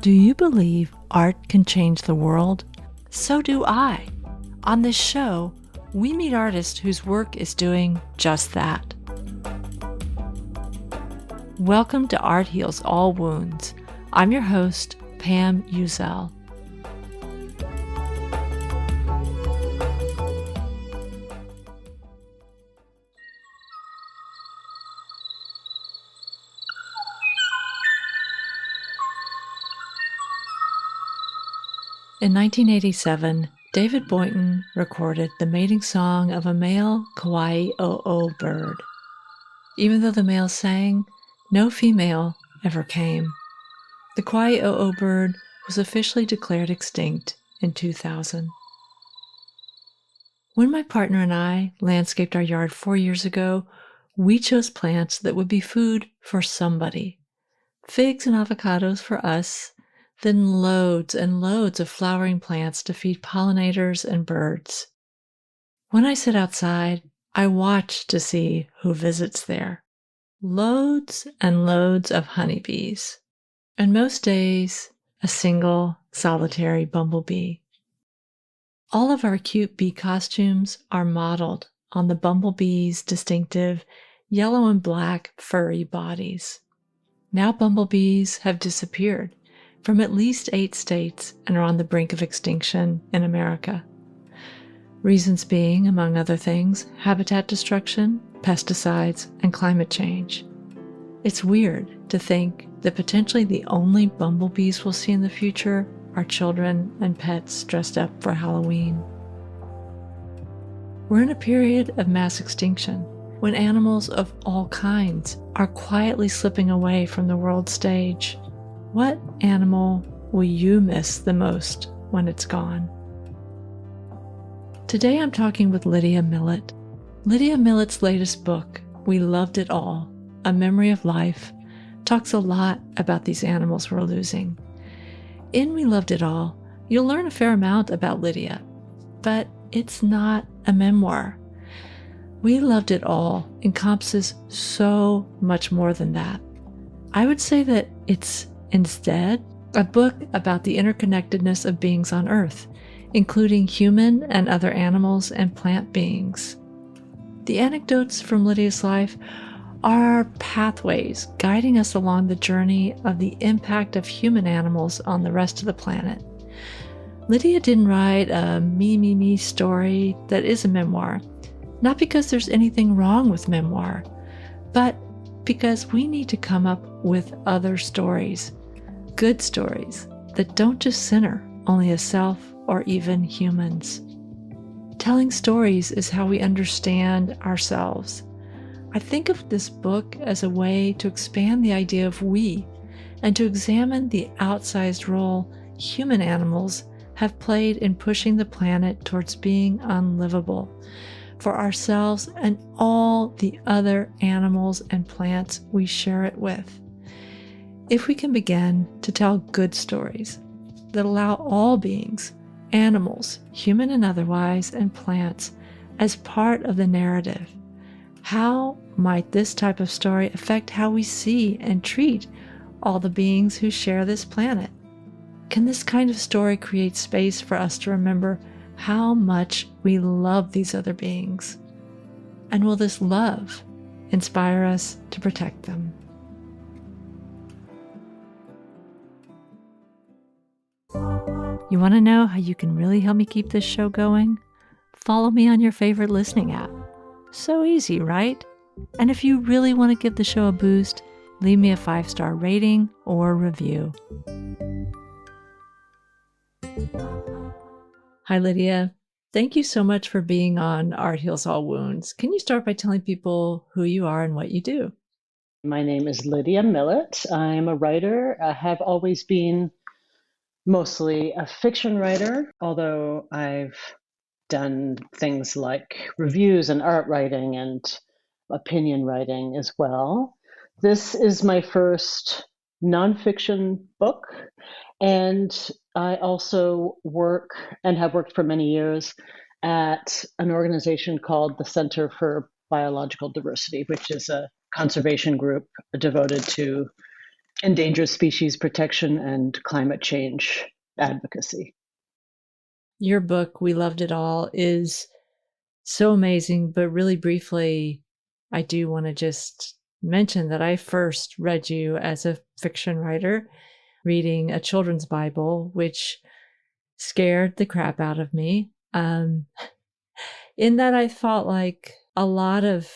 Do you believe art can change the world? So do I. On this show, we meet artists whose work is doing just that. Welcome to Art Heals All Wounds. I'm your host, Pam Uzel. In 1987, David Boynton recorded the mating song of a male Kauai-o-o bird. Even though the male sang, no female ever came. The Kauai-o-o bird was officially declared extinct in 2000. When my partner and I landscaped our yard 4 years ago, we chose plants that would be food for somebody. Figs and avocados for us, then loads and loads of flowering plants to feed pollinators and birds. When I sit outside, I watch to see who visits there. Loads and loads of honeybees. And most days, a single, solitary bumblebee. All of our cute bee costumes are modeled on the bumblebee's distinctive yellow and black furry bodies. Now bumblebees have disappeared from at least 8 states and are on the brink of extinction in America. Reasons being, among other things, habitat destruction, pesticides, and climate change. It's weird to think that potentially the only bumblebees we'll see in the future are children and pets dressed up for Halloween. We're in a period of mass extinction when animals of all kinds are quietly slipping away from the world stage. What animal will you miss the most when it's gone? Today I'm talking with Lydia Millet. Lydia Millet's latest book, We Loved It All, A Memory of Life, talks a lot about these animals we're losing. In We Loved It All, you'll learn a fair amount about Lydia, but it's not a memoir. We Loved It All encompasses so much more than that. I would say that it's instead a book about the interconnectedness of beings on Earth, including human and other animals and plant beings. The anecdotes from Lydia's life are pathways guiding us along the journey of the impact of human animals on the rest of the planet. Lydia didn't write a me story that is a memoir, not because there's anything wrong with memoir, but because we need to come up with other stories, good stories that don't just center only a self or even humans. Telling stories is how we understand ourselves. I think of this book as a way to expand the idea of we and to examine the outsized role human animals have played in pushing the planet towards being unlivable for ourselves and all the other animals and plants we share it with. If we can begin to tell good stories that allow all beings, animals, human and otherwise, and plants as part of the narrative, how might this type of story affect how we see and treat all the beings who share this planet? Can this kind of story create space for us to remember how much we love these other beings? And will this love inspire us to protect them? You want to know how you can really help me keep this show going? Follow me on your favorite listening app. So easy, right? And if you really want to give the show a boost, leave me a 5-star rating or review. Hi, Lydia. Thank you so much for being on Art Heals All Wounds. Can you start by telling people who you are and what you do? My name is Lydia Millet. I'm a writer. I have always been mostly a fiction writer, although I've done things like reviews and art writing and opinion writing as well. This is my first nonfiction book, and I also work and have worked for many years at an organization called the Center for Biological Diversity, which is a conservation group devoted to endangered species protection and climate change advocacy. Your book, We Loved It All, is so amazing. But really briefly, I do want to just mention that I first read you as a fiction writer, reading a children's Bible, which scared the crap out of me. In that I felt like a lot of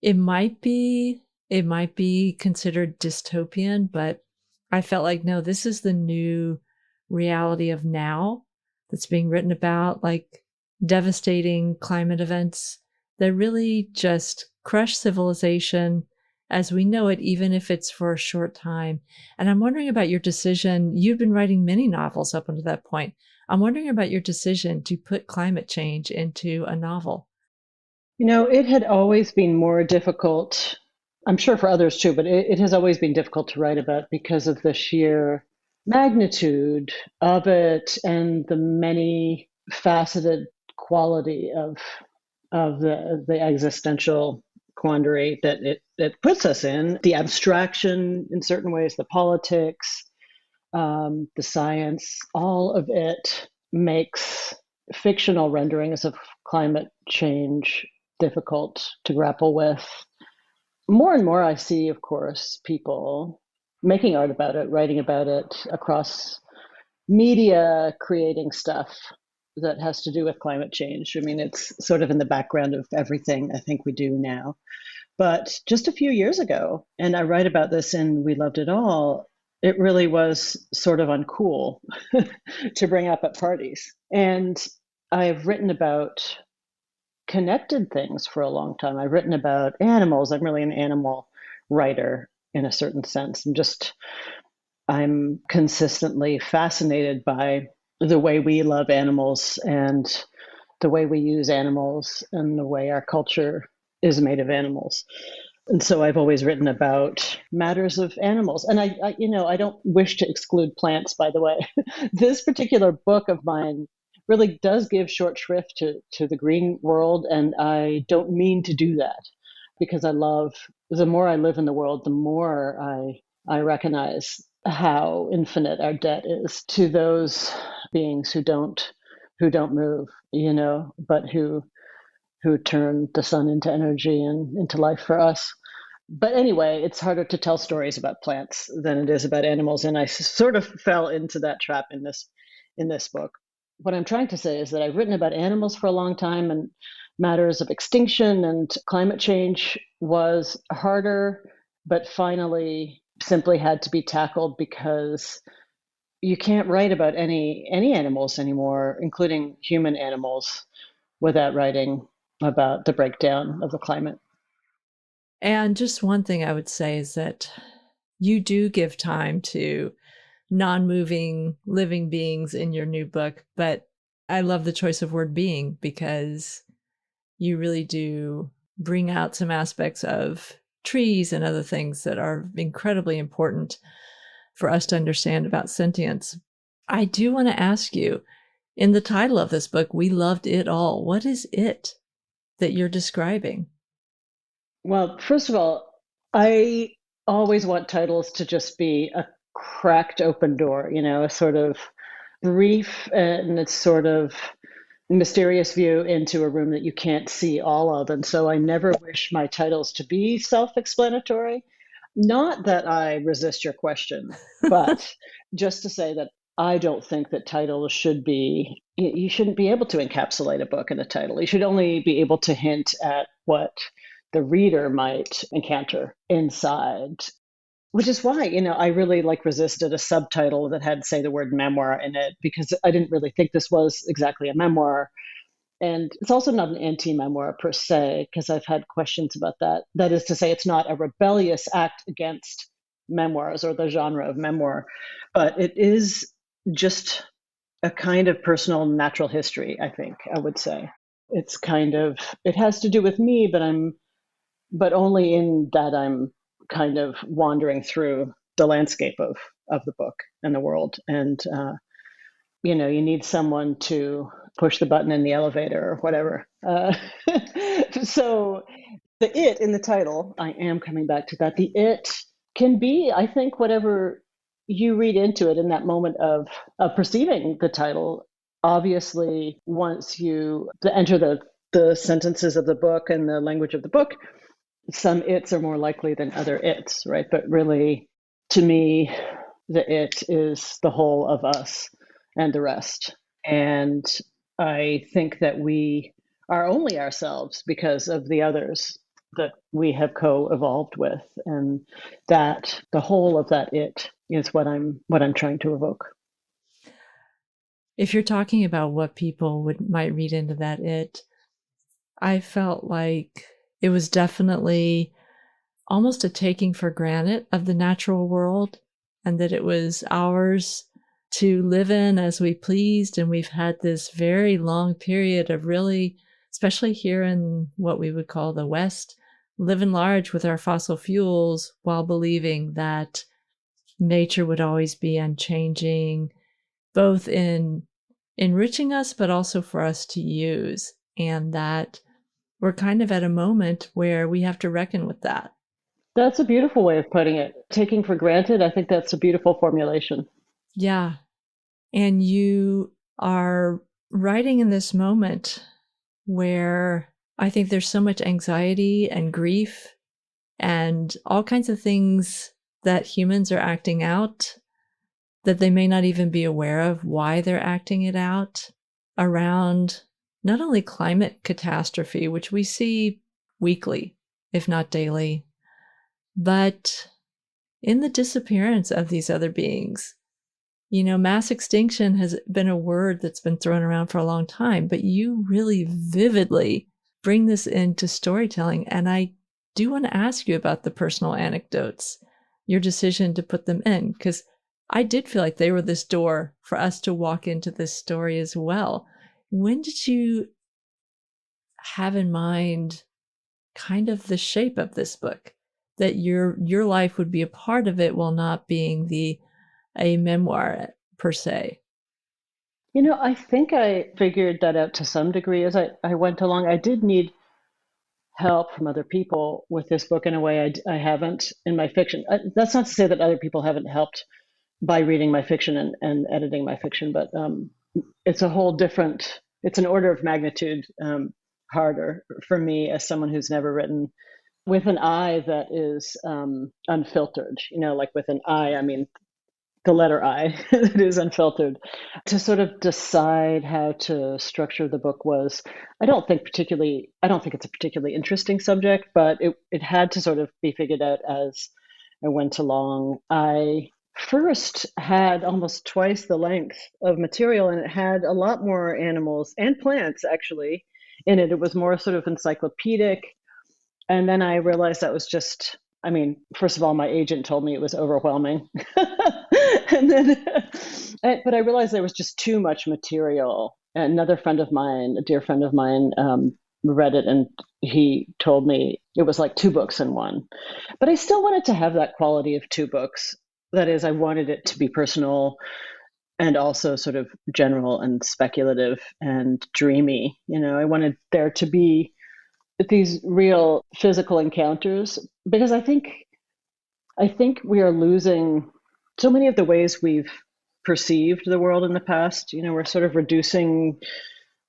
it might be considered dystopian, but I felt like, no, this is the new reality of now that's being written about, like devastating climate events that really just crush civilization as we know it, even if it's for a short time. And I'm wondering about your decision. You've been writing many novels up until that point. I'm wondering about your decision to put climate change into a novel. It had always been more difficult, I'm sure for others too, but it has always been difficult to write about because of the sheer magnitude of it and the many faceted quality of the existential quandary that it puts us in, the abstraction in certain ways, the politics, the science, all of it makes fictional renderings of climate change difficult to grapple with. More and more, I see, of course, people making art about it, writing about it across media, creating stuff that has to do with climate change. I mean, it's sort of in the background of everything I think we do now. But just a few years ago, and I write about this in We Loved It All, it really was sort of uncool to bring up at parties. And I've written about connected things for a long time. I've written about animals. I'm really an animal writer in a certain sense. I'm consistently fascinated by the way we love animals and the way we use animals and the way our culture is made of animals. And so I've always written about matters of animals. And I don't wish to exclude plants, by the way. This particular book of mine really does give short shrift to the green world. And I don't mean to do that because the more I live in the world, the more I recognize how infinite our debt is to those beings who don't move, but who turn the sun into energy and into life for us. But anyway, it's harder to tell stories about plants than it is about animals, and I sort of fell into that trap in this book. What I'm trying to say is that I've written about animals for a long time, and matters of extinction and climate change was harder, but finally simply had to be tackled because you can't write about any animals anymore, including human animals, without writing about the breakdown of the climate. And just one thing I would say is that you do give time to non moving living beings in your new book. But I love the choice of word being because you really do bring out some aspects of trees and other things that are incredibly important for us to understand about sentience. I do want to ask you, in the title of this book, We Loved It All, what is it that you're describing? Well, first of all, I always want titles to just be a cracked open door, a sort of brief and it's sort of mysterious view into a room that you can't see all of. And so I never wish my titles to be self-explanatory. Not that I resist your question, but just to say that I don't think that titles should be, you shouldn't be able to encapsulate a book in a title. You should only be able to hint at what the reader might encounter inside, which is why, I really resisted a subtitle that had, say, the word memoir in it, because I didn't really think this was exactly a memoir. And it's also not an anti-memoir per se, because I've had questions about that. That is to say, it's not a rebellious act against memoirs or the genre of memoir, but it is just a kind of personal natural history, I think, I would say. It has to do with me, but only in that I'm kind of wandering through the landscape of the book and the world. And you need someone to push the button in the elevator or whatever. So the it in the title, I am coming back to that. The it can be, I think, whatever you read into it in that moment of perceiving the title. Obviously, once you enter the sentences of the book and the language of the book, some its are more likely than other its, right? But really, to me, the it is the whole of us and the rest. And I think that we are only ourselves because of the others that we have co-evolved with, and that the whole of that it is what I'm trying to evoke. If you're talking about what people might read into that it, I felt like it was definitely almost a taking for granted of the natural world, and that it was ours to live in as we pleased. And we've had this very long period of really, especially here in what we would call the West, living large with our fossil fuels while believing that nature would always be unchanging, both in enriching us, but also for us to use. And that we're kind of at a moment where we have to reckon with that. That's a beautiful way of putting it. Taking for granted, I think that's a beautiful formulation. Yeah. And you are writing in this moment where I think there's so much anxiety and grief and all kinds of things that humans are acting out that they may not even be aware of why they're acting it out around not only climate catastrophe, which we see weekly, if not daily, but in the disappearance of these other beings. Mass extinction has been a word that's been thrown around for a long time, but you really vividly bring this into storytelling. And I do want to ask you about the personal anecdotes, your decision to put them in, because I did feel like they were this door for us to walk into this story as well. When did you have in mind kind of the shape of this book, that your life would be a part of it while not being a memoir per se? I think I figured that out to some degree as I went along. I did need help from other people with this book in a way I haven't in my fiction. That's not to say that other people haven't helped by reading my fiction and editing my fiction, but it's a whole different, it's an order of magnitude harder for me as someone who's never written with an I that is unfiltered, like with an I mean the letter I that is unfiltered. To sort of decide how to structure the book was, I don't think it's a particularly interesting subject, but it had to sort of be figured out as I went along. I first had almost twice the length of material, and it had a lot more animals and plants actually in it. It was more sort of encyclopedic. And then I realized that was just, first of all, my agent told me it was overwhelming. And then, but I realized there was just too much material. Another friend of mine, a dear friend of mine, read it, and he told me it was like two books in one. But I still wanted to have that quality of two books. That is, I wanted it to be personal and also sort of general and speculative and dreamy. I wanted there to be these real physical encounters, because I think we are losing so many of the ways we've perceived the world in the past. We're sort of reducing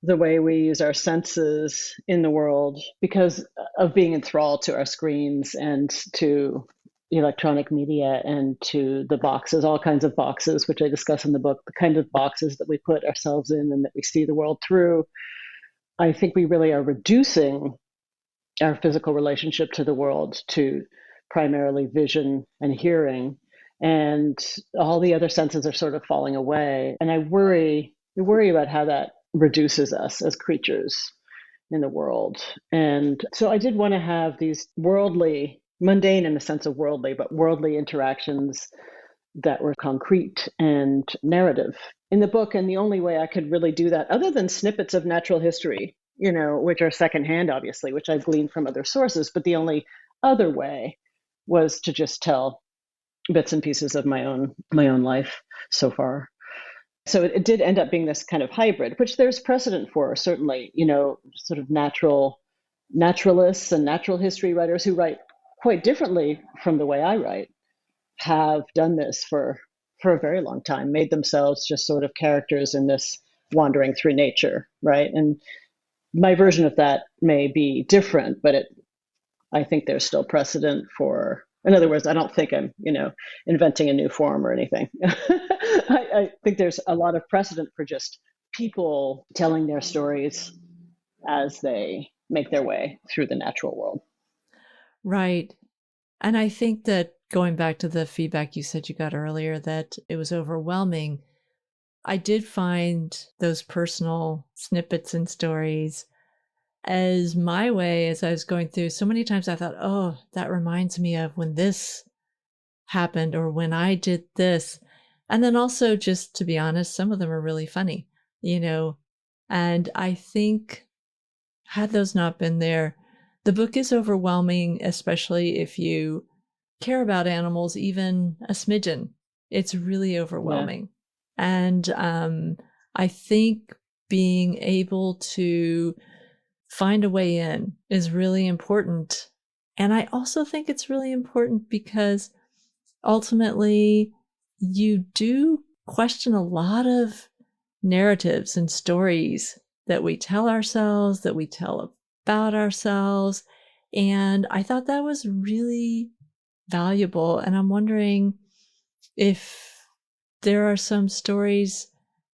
the way we use our senses in the world because of being enthralled to our screens and to electronic media and to the boxes, all kinds of boxes, which I discuss in the book, the kind of boxes that we put ourselves in and that we see the world through. I think we really are reducing our physical relationship to the world to primarily vision and hearing, and all the other senses are sort of falling away. And I worry about how that reduces us as creatures in the world. And so I did want to have these worldly, mundane in the sense of worldly, but worldly interactions that were concrete and narrative in the book. And the only way I could really do that, other than snippets of natural history, which are secondhand, obviously, which I've gleaned from other sources, but the only other way was to just tell bits and pieces of my own life so far. So it did end up being this kind of hybrid, which there's precedent for, certainly, sort of naturalists and natural history writers who write quite differently from the way I write have done this for a very long time, made themselves just sort of characters in this wandering through nature, right? And my version of that may be different, but I think there's still precedent for. In other words, I don't think I'm, inventing a new form or anything. I think there's a lot of precedent for just people telling their stories as they make their way through the natural world. Right. And I think that going back to the feedback you said you got earlier, that it was overwhelming, I did find those personal snippets and stories as my way as I was going through. So many times I thought, oh, that reminds me of when this happened or when I did this. And then also, just to be honest, some of them are really funny, and I think had those not been there, the book is overwhelming, especially if you care about animals, even a smidgen. It's really overwhelming. Yeah. And I think being able to find a way in is really important. And I also think it's really important because ultimately you do question a lot of narratives and stories that we tell ourselves, that we tell about ourselves. And I thought that was really valuable. And I'm wondering if there are some stories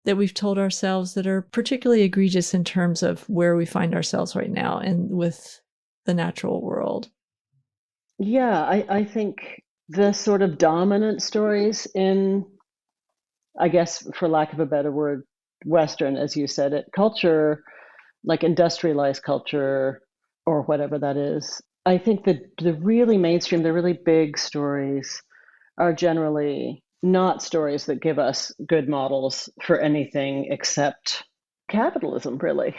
that we've told ourselves that are particularly egregious in terms of where we find ourselves right now and with the natural world. Yeah, I think the sort of dominant stories in, I guess, for lack of a better word, Western, as you said it, culture, like industrialized culture or whatever that is. I think that the really mainstream, the really big stories are generally not stories that give us good models for anything except capitalism, really,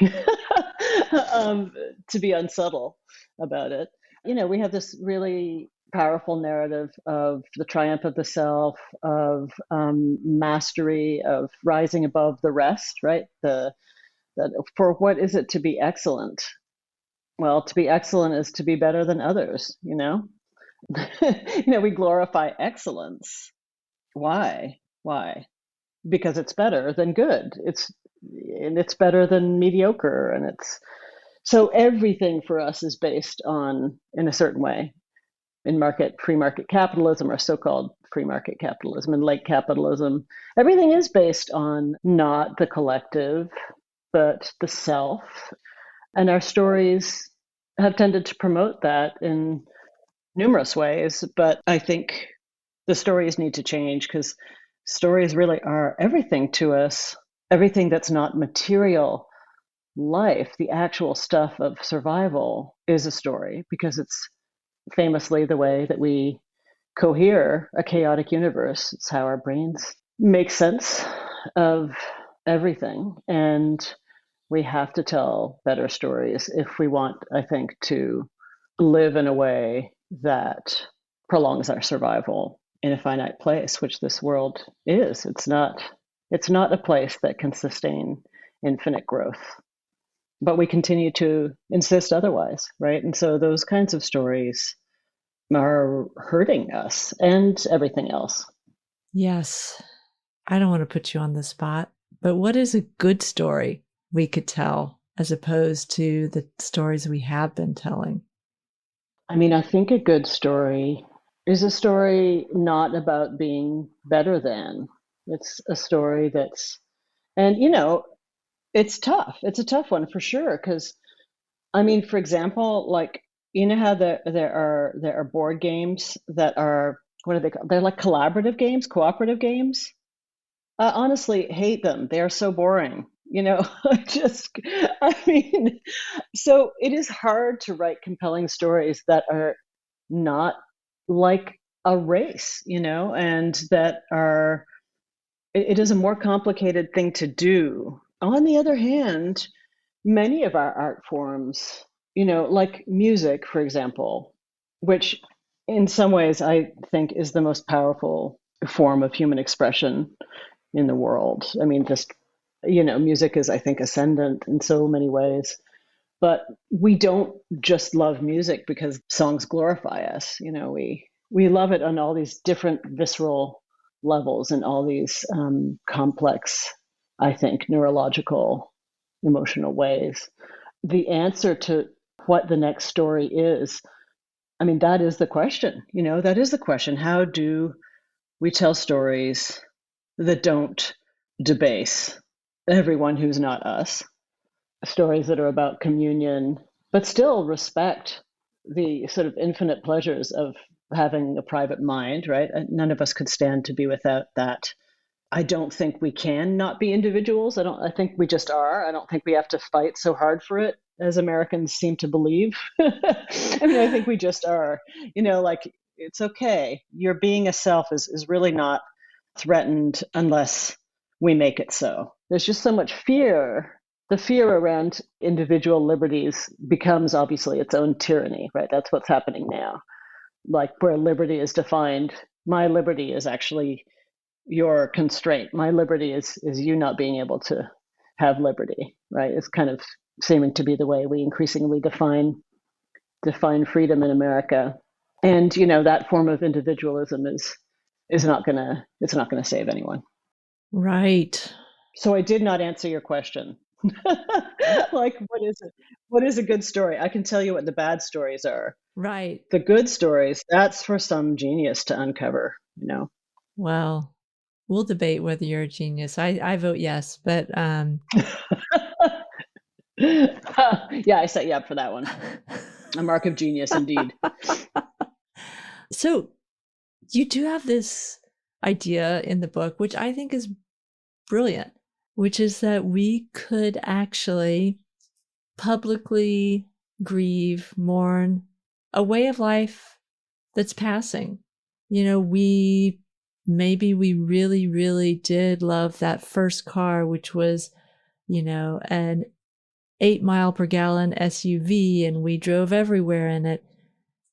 to be unsubtle about it. We have this really powerful narrative of the triumph of the self, of mastery, of rising above the rest, right? That for what is it to be excellent? Well, to be excellent is to be better than others, we glorify excellence. Why? Why? Because it's better than good. It's better than mediocre, and it's so everything for us is based on, in a certain way, in free market capitalism, or so-called free market capitalism and late capitalism. Everything is based on not the collective, but the self. And our stories have tended to promote that in numerous ways. But I think the stories need to change because stories really are everything to us, everything that's not material life, the actual stuff of survival is a story because it's famously the way that we cohere a chaotic universe. It's how our brains make sense of everything. And we have to tell better stories if we want, I think, to live in a way that prolongs our survival in a finite place, which this world is. It's not a place that can sustain infinite growth. But we continue to insist otherwise, right? And so those kinds of stories are hurting us and everything else. Yes. I don't want to put you on the spot, but what is a good story we could tell as opposed to the stories we have been telling? I mean, I think a good story is a story not about being better than. It's a story that's, and it's tough. It's a tough one for sure. Because, I mean, for example, like, how there are board games that are, what are they called? They're like collaborative games, cooperative games. I honestly hate them. They are so boring. Just, I mean, so it is hard to write compelling stories that are not like a race, and that are, it is a more complicated thing to do. On the other hand, many of our art forms, like music, for example, which in some ways I think is the most powerful form of human expression, in the world. I mean, just, music is, I think, ascendant in so many ways. But we don't just love music because songs glorify us. We love it on all these different visceral levels and all these complex, I think, neurological, emotional ways. The answer to what the next story is, I mean, that is the question. That is the question. How do we tell stories that don't debase everyone who's not us? Stories that are about communion, but still respect the sort of infinite pleasures of having a private mind, right? And none of us could stand to be without that. I don't think we can not be individuals. I think we just are. I don't think we have to fight so hard for it as Americans seem to believe. I mean, I think we just are. Like, it's okay. Your being a self is really not threatened unless we make it so. There's just so much fear. The fear around individual liberties becomes obviously its own tyranny, right? That's what's happening now. Like, where liberty is defined, my liberty is actually your constraint. My liberty is you not being able to have liberty, right? It's kind of seeming to be the way we increasingly define freedom in America. And that form of individualism is not gonna save anyone. Right. So I did not answer your question. Like, what is it? What is a good story? I can tell you what the bad stories are. Right. The good stories, that's for some genius to uncover. Well, we'll debate whether you're a genius. I vote yes, but Yeah, I set you up for that one. A mark of genius, indeed. So you do have this idea in the book, which I think is brilliant, which is that we could actually publicly grieve, mourn a way of life that's passing. We really, really did love that first car, which was, an 8 mile per gallon SUV, and we drove everywhere in it.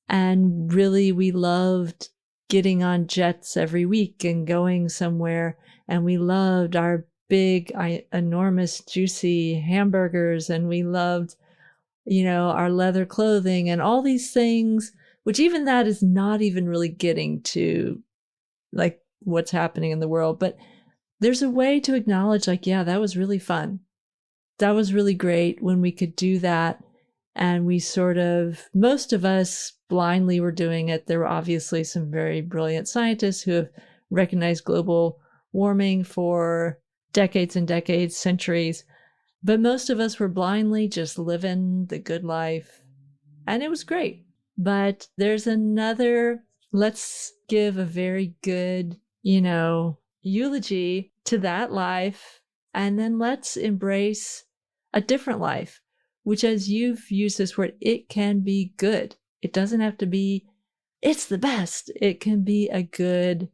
And really, we loved getting on jets every week and going somewhere. And we loved our big, enormous, juicy hamburgers. And we loved, our leather clothing and all these things, which even that is not even really getting to like what's happening in the world. But there's a way to acknowledge, like, yeah, that was really fun. That was really great when we could do that. And we most of us blindly were doing it. There were obviously some very brilliant scientists who have recognized global warming for decades and decades, centuries. But most of us were blindly just living the good life. And it was great. But there's another, let's give a very good, eulogy to that life. And then let's embrace a different life, which, as you've used this word, it can be good. It doesn't have to be, it's the best. It can be a good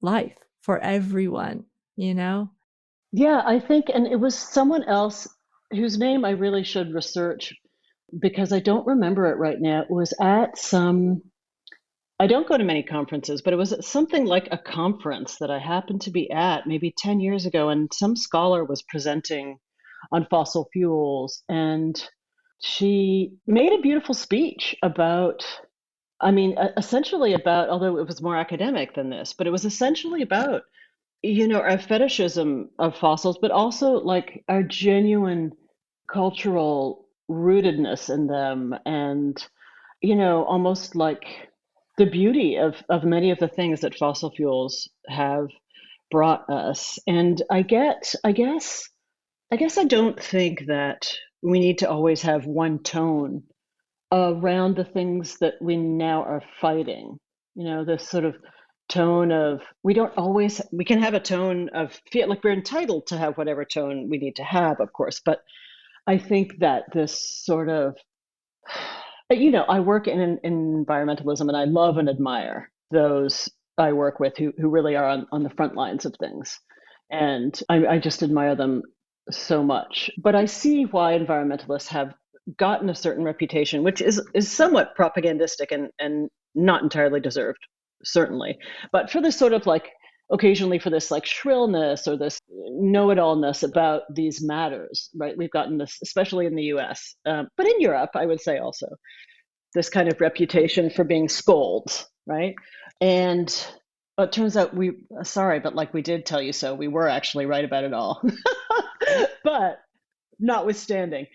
life for everyone, Yeah, I think, and it was someone else whose name I really should research because I don't remember it right now. It was at I don't go to many conferences, but it was something like a conference that I happened to be at maybe 10 years ago, and some scholar was presenting on fossil fuels, and she made a beautiful speech about, I mean, essentially about, although it was more academic than this, but it was essentially about, our fetishism of fossils, but also like our genuine cultural rootedness in them, and, almost like the beauty of many of the things that fossil fuels have brought us. And I guess I don't think that we need to always have one tone around the things that we now are fighting. This sort of tone of, we can have a tone of feel like we're entitled to have whatever tone we need to have, of course. But I think that this sort of, I work in environmentalism, and I love and admire those I work with who really are on the front lines of things. And I just admire them so much. But I see why environmentalists have gotten a certain reputation, which is somewhat propagandistic and not entirely deserved, certainly. But for this sort of like occasionally for this like shrillness or this know-it-allness about these matters, right? We've gotten this, especially in the US, but in Europe, I would say also, this kind of reputation for being scolds, right? And it turns out sorry, but like we did tell you so, we were actually right about it all. But notwithstanding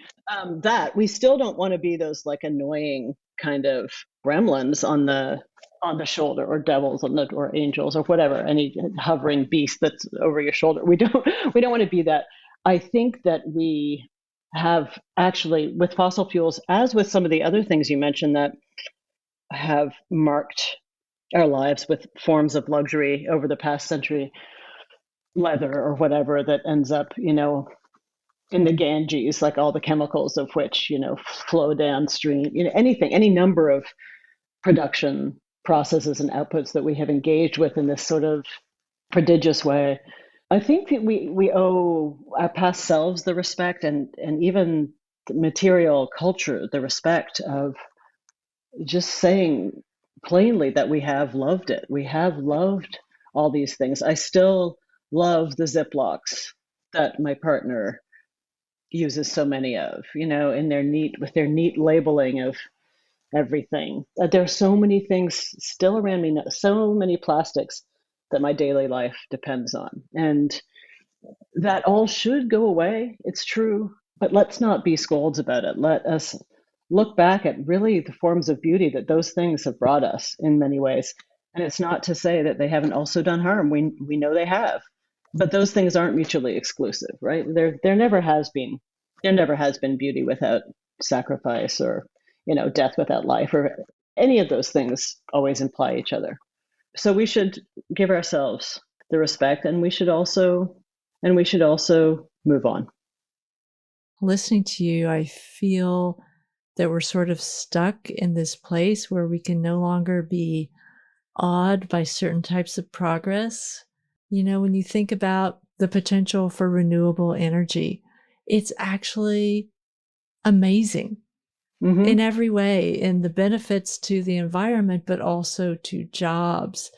that, we still don't want to be those like annoying kind of gremlins on the shoulder, or devils on the, or angels or whatever, any hovering beast that's over your shoulder. We don't want to be that. I think that we have actually, with fossil fuels, as with some of the other things you mentioned that have marked our lives with forms of luxury over the past century, leather or whatever that ends up, in the Ganges, like all the chemicals of which, flow downstream, anything, any number of production processes and outputs that we have engaged with in this sort of prodigious way. I think that we owe our past selves the respect, and even the material culture the respect of just saying plainly that we have loved it. We have loved all these things. I still love the Ziplocs that my partner uses so many of, in their neat labeling of everything. There are so many things still around me, so many plastics that my daily life depends on. And that all should go away. It's true. But let's not be scolds about it. Let us look back at really the forms of beauty that those things have brought us in many ways. And it's not to say that they haven't also done harm. We know they have. But those things aren't mutually exclusive, right? There never has been beauty without sacrifice, or death without life, or any of those things always imply each other. So we should give ourselves the respect, and we should also move on. Listening to you, I feel that we're sort of stuck in this place where we can no longer be awed by certain types of progress. When you think about the potential for renewable energy, it's actually amazing in every way, in the benefits to the environment, but also to jobs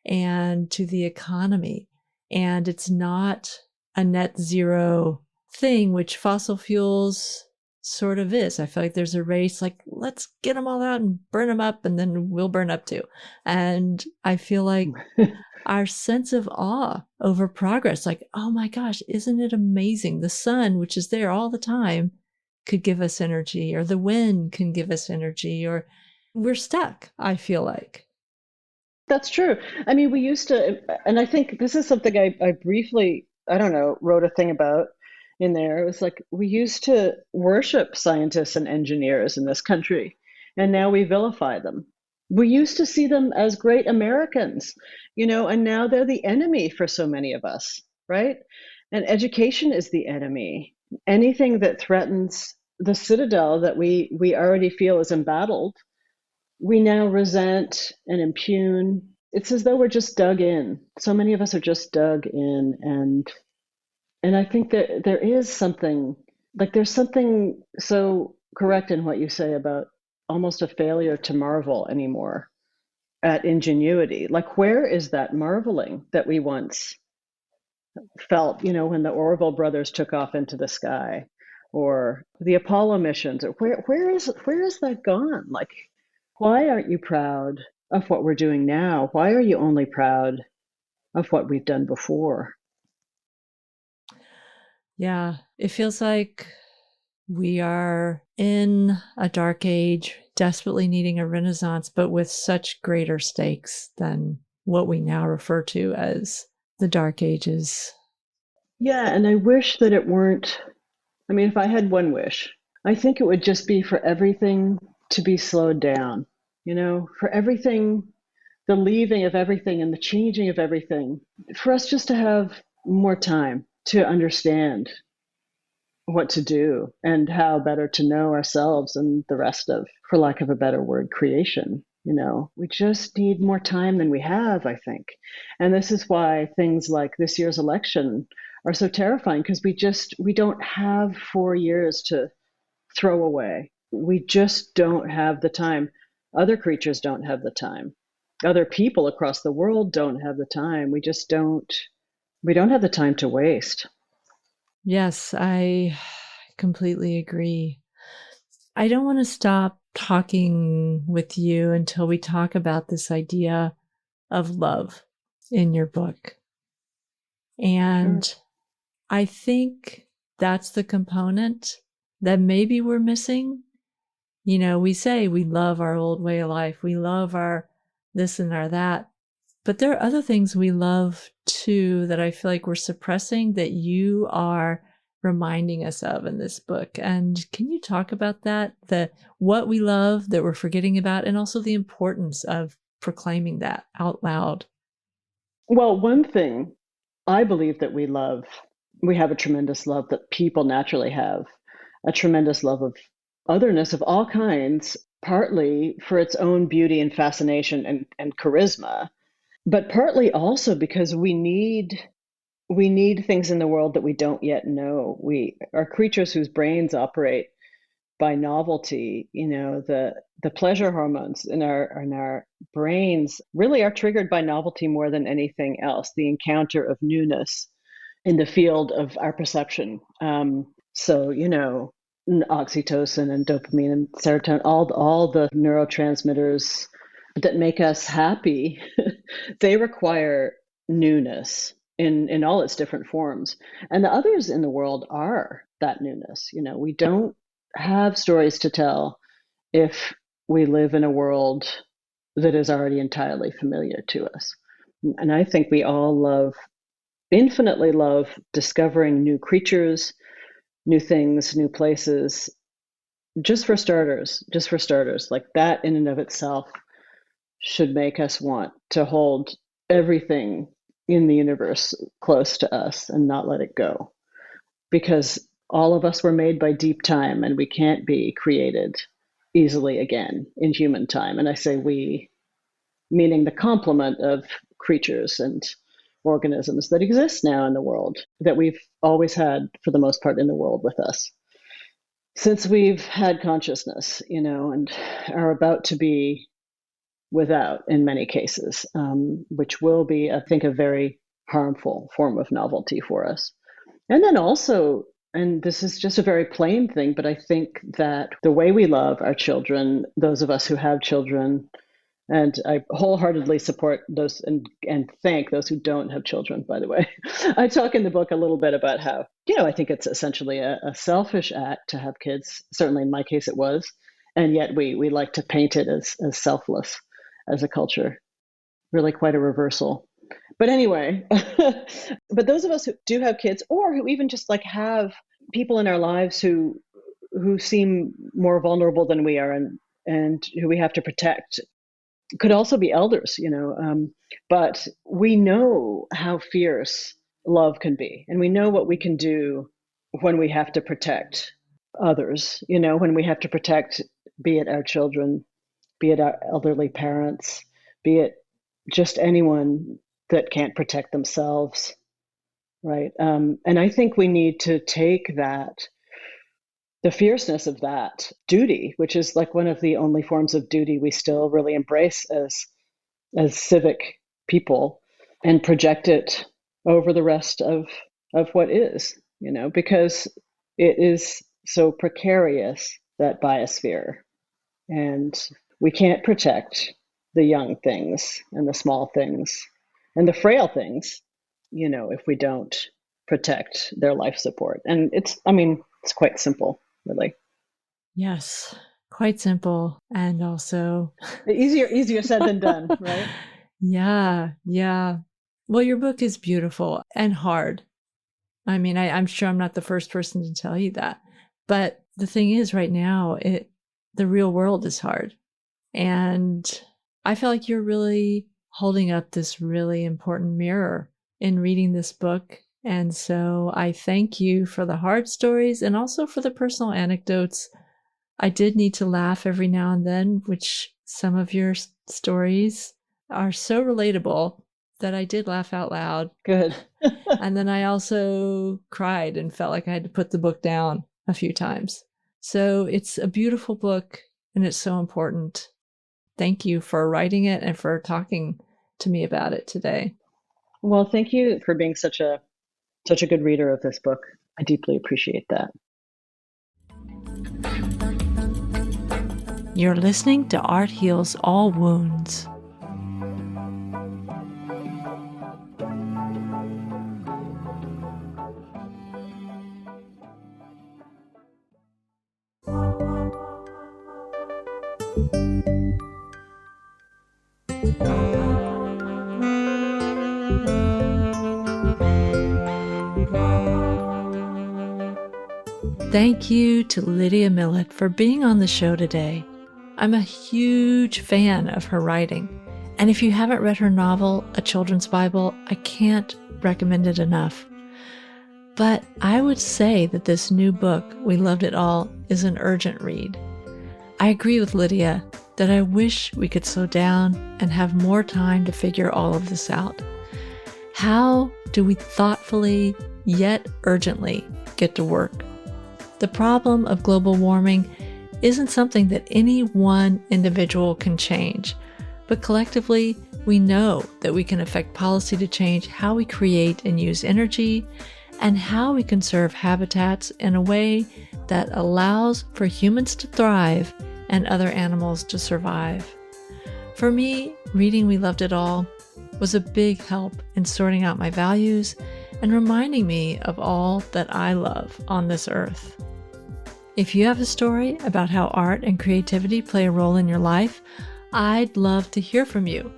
and to the economy. And it's not a net zero thing, which fossil fuels sort of is. I feel like there's a race, like, let's get them all out and burn them up, and then we'll burn up too. And I feel like our sense of awe over progress, like, oh my gosh, isn't it amazing? The sun, which is there all the time, could give us energy, or the wind can give us energy, or we're stuck, I feel like. That's true. I mean, we used to, and I think this is something I briefly, I don't know, wrote a thing about in there. It was like, we used to worship scientists and engineers in this country, and now we vilify them. We used to see them as great Americans, and now they're the enemy for so many of us, right? And education is the enemy. Anything that threatens the citadel that we already feel is embattled, we now resent and impugn. It's as though we're just dug in. So many of us are just dug in, and I think that there is something, like, there's something so correct in what you say about almost a failure to marvel anymore at ingenuity. Like, where is that marveling that we once felt, when the Orville brothers took off into the sky, or the Apollo missions, or where is that gone? Like, why aren't you proud of what we're doing now? Why are you only proud of what we've done before? Yeah, it feels like we are in a dark age, desperately needing a renaissance, but with such greater stakes than what we now refer to as the dark ages. Yeah, and I wish that it weren't. I mean, if I had one wish, I think it would just be for everything to be slowed down, for everything, the leaving of everything and the changing of everything, for us just to have more time to understand what to do and how better to know ourselves and the rest of, for lack of a better word, creation. We just need more time than we have, I think. And this is why things like this year's election are so terrifying, because we don't have 4 years to throw away. We just don't have the time. Other creatures don't have the time. other people across the world don't have the time. We don't have the time to waste. Yes, I completely agree. I don't want to stop talking with you until we talk about this idea of love in your book. And Sure. I think that's the component that maybe we're missing. You know, we say we love our old way of life, we love our this and our that, but there are other things we love too that I feel like we're suppressing that you are reminding us of in this book. And can you talk about that? What we love that we're forgetting about, and also the importance of proclaiming that out loud. Well, one thing I believe that we have a tremendous love that people naturally have, a tremendous love of otherness of all kinds, partly for its own beauty and fascination and charisma, but partly also because we need things in the world that we don't yet know. We are creatures whose brains operate by novelty. You know, the pleasure hormones in our brains really are triggered by novelty more than anything else, the encounter of newness in the field of our perception. So, you know, oxytocin and dopamine and serotonin, all the neurotransmitters that make us happy, they require newness in all its different forms. And the others in the world are that newness. You know, we don't have stories to tell if we live in a world that is already entirely familiar to us. And I think we all infinitely love discovering new creatures, new things, new places, just for starters, like that in and of itself should make us want to hold everything in the universe close to us and not let it go. Because all of us were made by deep time and we can't be created easily again in human time. And I say we, meaning the complement of creatures and organisms that exist now in the world that we've always had for the most part in the world with us since we've had consciousness, you know, and are about to be without in many cases, which will be, I think, a very harmful form of novelty for us. And then also, and this is just a very plain thing, but I think that the way we love our children, those of us who have children, and I wholeheartedly support those and thank those who don't have children, by the way. I talk in the book a little bit about how, you know, I think it's essentially a selfish act to have kids. Certainly in my case it was. And yet we like to paint it as selfless as a culture. Really quite a reversal. But anyway, but those of us who do have kids or who even just like have people in our lives who seem more vulnerable than we are and who we have to protect could also be elders, you know, but we know how fierce love can be, and we know what we can do when we have to protect others, you know, when we have to protect, be it our children, be it our elderly parents, be it just anyone that can't protect themselves, right? And I think we need to take the fierceness of that duty, which is like one of the only forms of duty we still really embrace as civic people, and project it over the rest of what is, you know, because it is so precarious, that biosphere, and we can't protect the young things and the small things and the frail things, you know, if we don't protect their life support. And it's, I mean, it's quite simple, really. Yes, quite simple. And also, Easier said than done, right? yeah, yeah. Well, your book is beautiful and hard. I mean, I'm sure I'm not the first person to tell you that. But the thing is, right now, the real world is hard. And I feel like you're really holding up this really important mirror in reading this book. And so I thank you for the hard stories and also for the personal anecdotes. I did need to laugh every now and then, which some of your stories are so relatable that I did laugh out loud. Good. And then I also cried and felt like I had to put the book down a few times. So it's a beautiful book and it's so important. thank you for writing it and for talking to me about it today. Well, thank you for being such a good reader of this book. I deeply appreciate that. You're listening to Art Heals All Wounds. Thank you to Lydia Millet for being on the show today. I'm a huge fan of her writing, and if you haven't read her novel, A Children's Bible, I can't recommend it enough. But I would say that this new book, We Loved It All, is an urgent read. I agree with Lydia that I wish we could slow down and have more time to figure all of this out. How do we thoughtfully, yet urgently, get to work? The problem of global warming isn't something that any one individual can change, but collectively, we know that we can affect policy to change how we create and use energy and how we conserve habitats in a way that allows for humans to thrive and other animals to survive. For me, reading We Loved It All was a big help in sorting out my values and reminding me of all that I love on this earth. If you have a story about how art and creativity play a role in your life, I'd love to hear from you.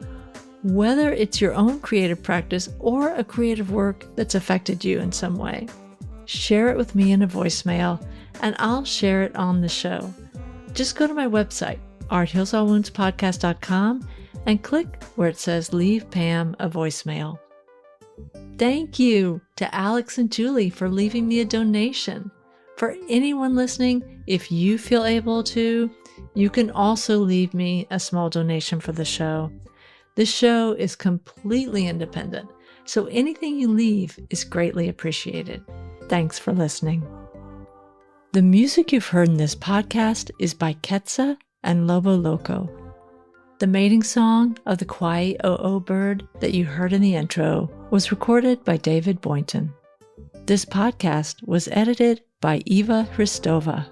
Whether it's your own creative practice or a creative work that's affected you in some way, share it with me in a voicemail and I'll share it on the show. Just go to my website, arthealsallwoundspodcast.com, and click where it says Leave Pam a Voicemail. Thank you to Alex and Julie for leaving me a donation. For anyone listening, if you feel able to, you can also leave me a small donation for the show. This show is completely independent, so anything you leave is greatly appreciated. Thanks for listening. The music you've heard in this podcast is by Quetzal and Lobo Loco. The mating song of the Kwai Oo bird that you heard in the intro was recorded by David Boynton. This podcast was edited by Eva Hristova.